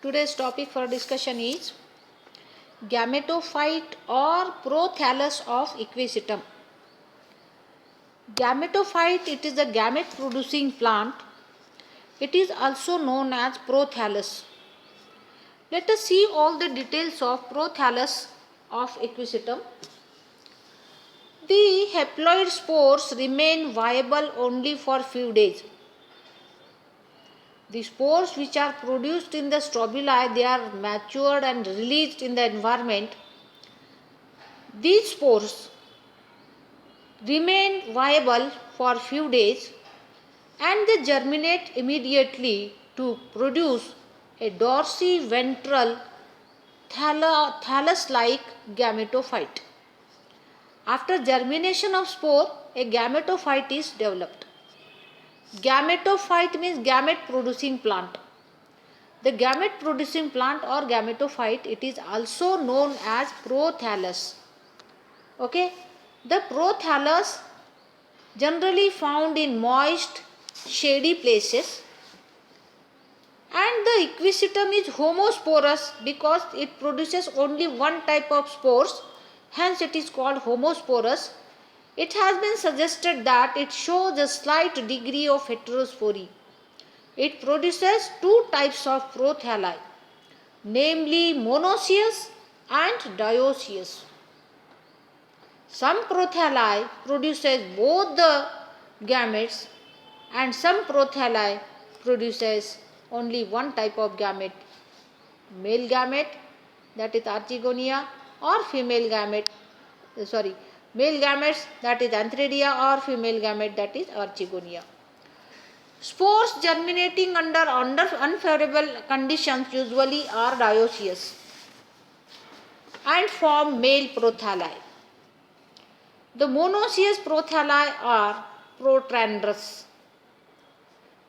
Today's topic for discussion is gametophyte or prothallus of equisetum. Gametophyte, it is a gamete producing plant. It is also known as prothallus. Let us see all the details of prothallus of equisetum. The haploid spores remain viable only for few days. The spores which are produced in the strobili, they are matured and released in the environment. These spores remain viable for few days and they germinate immediately to produce a dorsiventral thallus-like gametophyte. After germination of spore, a gametophyte is developed. Gametophyte means gamete producing plant. The gamete producing plant or gametophyte, it is also known as prothallus. Okay, the prothallus generally found in moist, shady places, and the equisetum is homosporous because it produces only one type of spores, hence it is called homosporous. It has been suggested that it shows a slight degree of heterospory. It produces two types of prothalli, namely monoecious and dioecious. Some prothalli produces both the gametes and some prothalli produces only one type of gamete, male gamete, that is archegonia, or female gamete, male gametes, that is antheridia, or female gamete, that is archegonia. Spores germinating under unfavorable conditions usually are dioecious and form male prothalli. The monoecious prothalli are protandrous.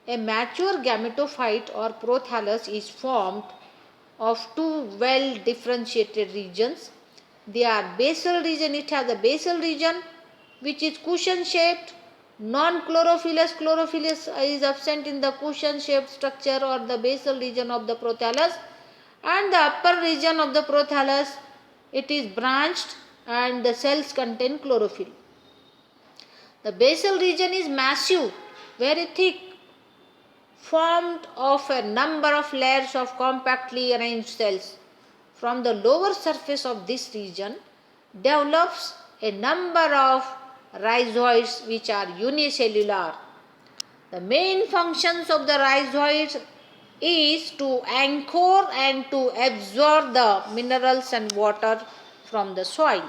A mature gametophyte or prothallus is formed of two well differentiated regions. They are basal region, it has a basal region which is cushion shaped, non-chlorophyllous. Chlorophyllous is absent in the cushion shaped structure or the basal region of the prothallus, and the upper region of the prothallus, it is branched and the cells contain chlorophyll. The basal region is massive, very thick, formed of a number of layers of compactly arranged cells. From the lower surface of this region develops a number of rhizoids which are unicellular. The main functions of the rhizoids is to anchor and to absorb the minerals and water from the soil.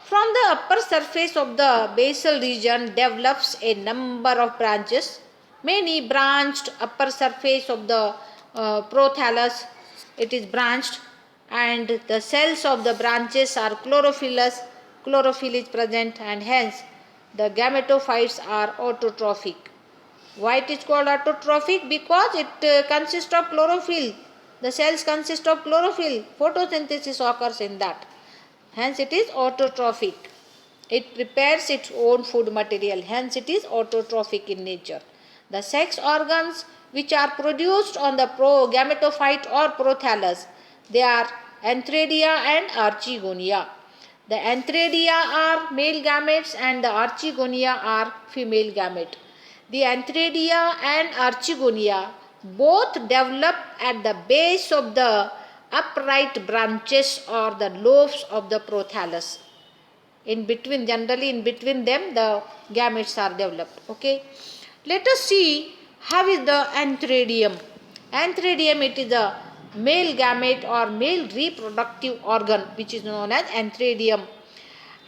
From the upper surface of the basal region develops a number of branches. Many branched upper surface of the prothallus, it is branched, and the cells of the branches are chlorophyllous. Chlorophyll is present and hence the gametophytes are autotrophic. Why it is called autotrophic? Because it consists of chlorophyll. The cells consist of chlorophyll. Photosynthesis occurs in that. Hence it is autotrophic. It prepares its own food material. Hence it is autotrophic in nature. The sex organs which are produced on the gametophyte or prothallus, they are antheridia and archegonia. The antheridia are male gametes and the archegonia are female gamete. The antheridia and archegonia both develop at the base of the upright branches or the lobes of the prothallus. Generally in between them the gametes are developed. Okay. Let us see how is the antheridium. Antheridium, it is a male gamete or male reproductive organ which is known as antheridium.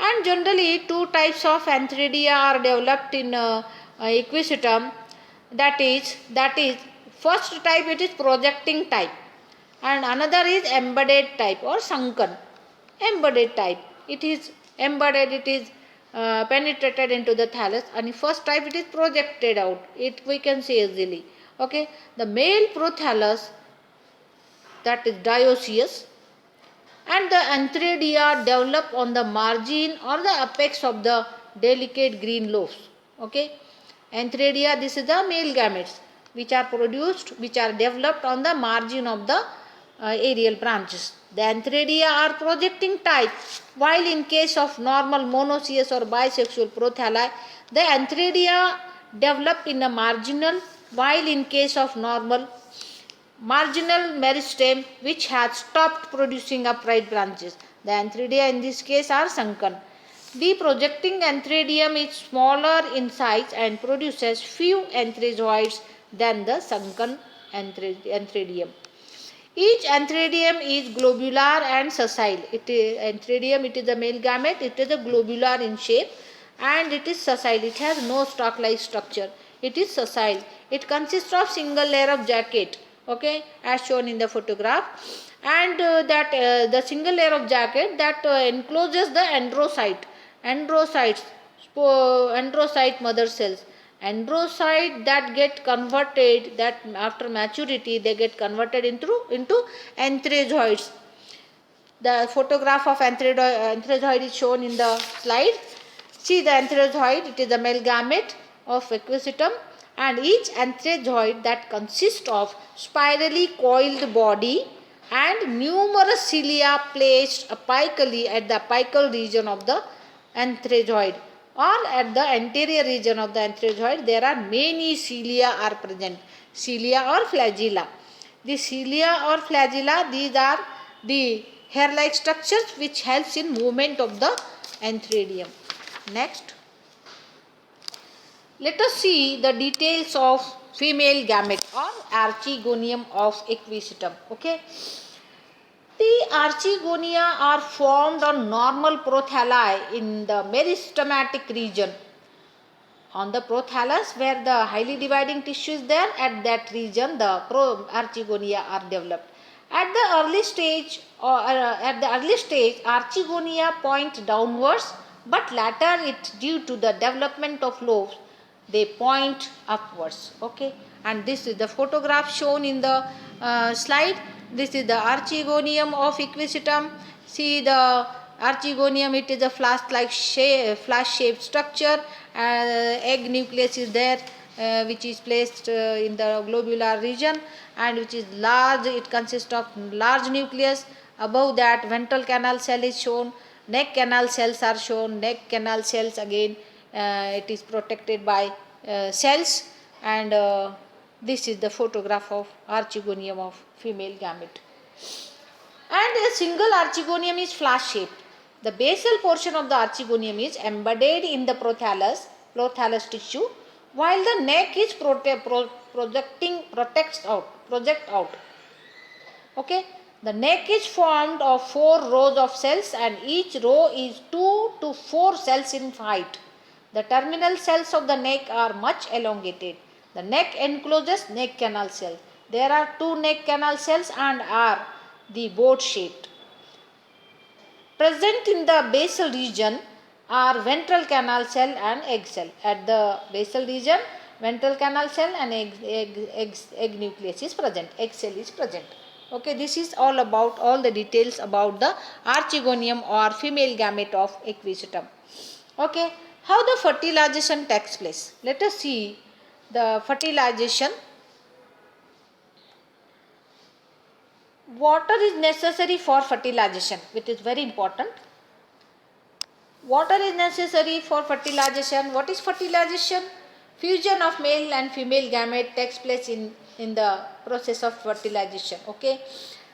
And generally two types of antheridia are developed in equisetum. That is first type, it is projecting type, and another is embedded type or sunken. Embedded type, it is embedded, it is penetrated into the thallus, and first type it is projected out, it we can see easily. Okay, the male prothallus, that is dioecious, and the antheridia develop on the margin or the apex of the delicate green lobes. Okay, antheridia, this is the male gametes, which are produced, which are developed on the margin of the aerial branches. The antheridia are projecting type, while in case of normal monoecious or bisexual prothalli, the antheridia develop in a marginal, while in case of normal marginal meristem which has stopped producing upright branches. The antheridia in this case are sunken. The projecting antheridium is smaller in size and produces few antherozoids than the sunken antheridium. Each antheridium is globular and sessile. Antheridium, it is a male gamete, it is a globular in shape and it is sessile. It has no stalk-like structure. It is sessile. It consists of single layer of jacket, okay, as shown in the photograph, and the single layer of jacket that encloses the androcytes, mother cells. Androcyte that get converted, that after maturity they get converted into antherozoids. The photograph of antherozoid is shown in the slide. See the antherozoid, it is a male gamete of equisetum, and each antherozoid that consists of spirally coiled body and numerous cilia placed apically at the apical region of the antherozoid, or at the anterior region of the antherozoid there are many cilia are present, cilia or flagella. The cilia or flagella, these are the hair-like structures which helps in movement of the antheridium. Next, let us see the details of female gamete or archegonium of equisetum. Okay. The archegonia are formed on normal prothalli in the meristematic region. On the prothallus where the highly dividing tissue is there, at that region the archegonia are developed. At the early stage archegonia point downwards, but later it due to the development of lobes they point upwards. Okay, and this is the photograph shown in the slide. This is the archegonium of equisetum. See the archegonium, it is a flask shaped structure. Egg nucleus is there which is placed in the globular region and which is large. It consists of large nucleus. Above that ventral canal cell is shown, neck canal cells are shown. Neck canal cells again it is protected by cells, and this is the photograph of archegonium of female gamete. And a single archegonium is flask shaped. The basal portion of the archegonium is embedded in the prothallus tissue, while the neck is project out. Okay, the neck is formed of 4 rows of cells and each row is 2 to 4 cells in height. The terminal cells of the neck are much elongated. The neck encloses neck canal cells. There are 2 neck canal cells and are the boat shaped. Present in the basal region are ventral canal cell and egg cell. At the basal region, ventral canal cell and egg nucleus is present, egg cell is present. Okay, this is all the details about the archegonium or female gamete of equisetum. Okay, how the fertilization takes place? Let us see the fertilization. Water is necessary for fertilization, which is very important. Water is necessary for fertilization. What is fertilization? Fusion of male and female gamete takes place in the process of fertilization. Okay,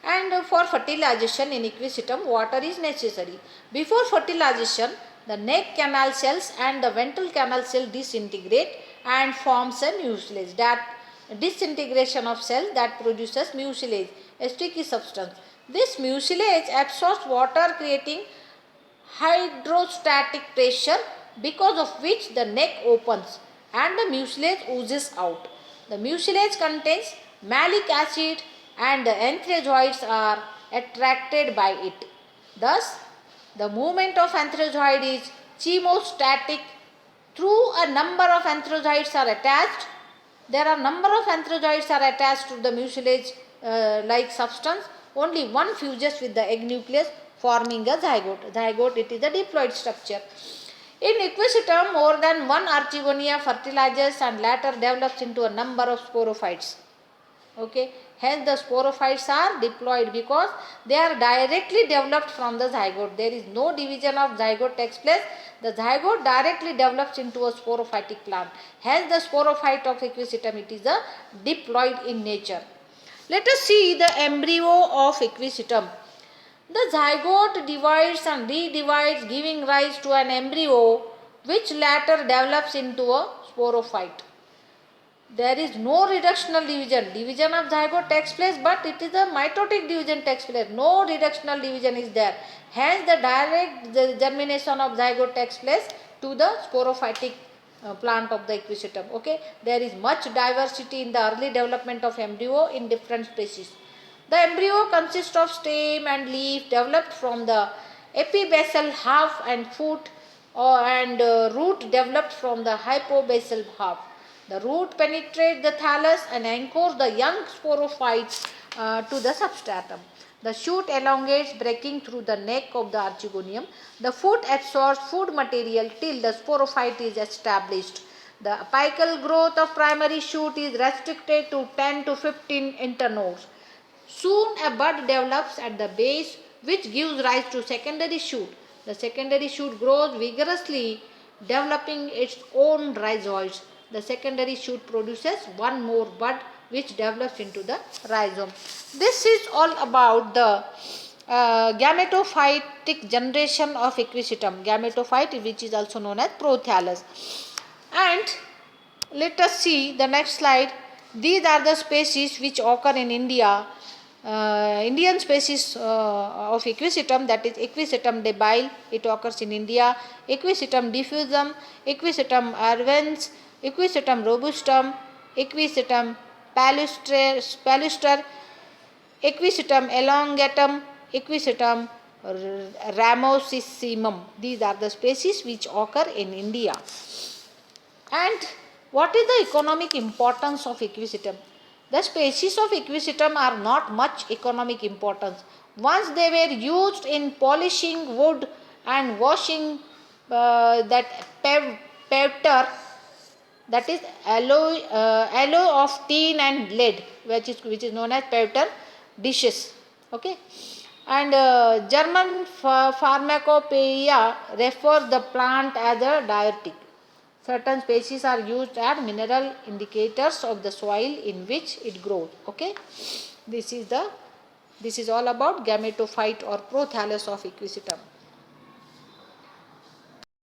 and for fertilization in equisetum water is necessary. Before fertilization, the neck canal cells and the ventral canal cell disintegrate and forms a mucilage. That disintegration of cell that produces mucilage, a sticky substance. This mucilage absorbs water, creating hydrostatic pressure, because of which the neck opens and the mucilage oozes out. The mucilage contains malic acid and the antherozoids are attracted by it. Thus, the movement of antherozoid is chemostatic. Through a number of antherozoids are attached. There are number of antherozoids are attached to the mucilage like substance. Only one fuses with the egg nucleus, forming a zygote. Zygote, it is a diploid structure. In Equisetum, more than one Archegonia fertilizes and later develops into a number of sporophytes. Okay, hence the sporophytes are diploid because they are directly developed from the zygote. There is no division of zygote takes place. The zygote directly develops into a sporophytic plant. Hence the sporophyte of Equisetum, it is a diploid in nature. Let us see the embryo of Equisetum. The zygote divides and redivides, giving rise to an embryo which later develops into a sporophyte. There is no reductional division. Division of zygote takes place, but it is a mitotic division takes place. No reductional division is there. Hence, the direct germination of zygote takes place to the sporophytic plant of the Equisetum. Okay, there is much diversity in the early development of embryo in different species. The embryo consists of stem and leaf developed from the epibasal half and foot and root developed from the hypobasal half. The root penetrates the thallus and anchors the young sporophytes to the substratum. The shoot elongates, breaking through the neck of the archegonium. The foot absorbs food material till the sporophyte is established. The apical growth of primary shoot is restricted to 10 to 15 internodes. Soon a bud develops at the base which gives rise to secondary shoot. The secondary shoot grows vigorously, developing its own rhizoids. The secondary shoot produces one more bud which develops into the rhizome. This is all about the gametophytic generation of Equisetum. Gametophyte, which is also known as prothallus. And let us see the next slide. These are the species which occur in India. Indian species of Equisetum, that is Equisetum debile, it occurs in India. Equisetum diffusum, Equisetum arvens, Equisetum robustum, Equisetum palustre, Equisetum elongatum, Equisetum ramosissimum. These are the species which occur in India. And what is the economic importance of Equisetum? The species of Equisetum are not much economic importance. Once they were used in polishing wood and washing that pewter, that is alloy of tin and lead, which is known as pewter dishes. Okay, and German pharmacopoeia refers the plant as a diuretic. Certain species are used as mineral indicators of the soil in which it grows. Okay, this is all about gametophyte or prothallus of Equisetum.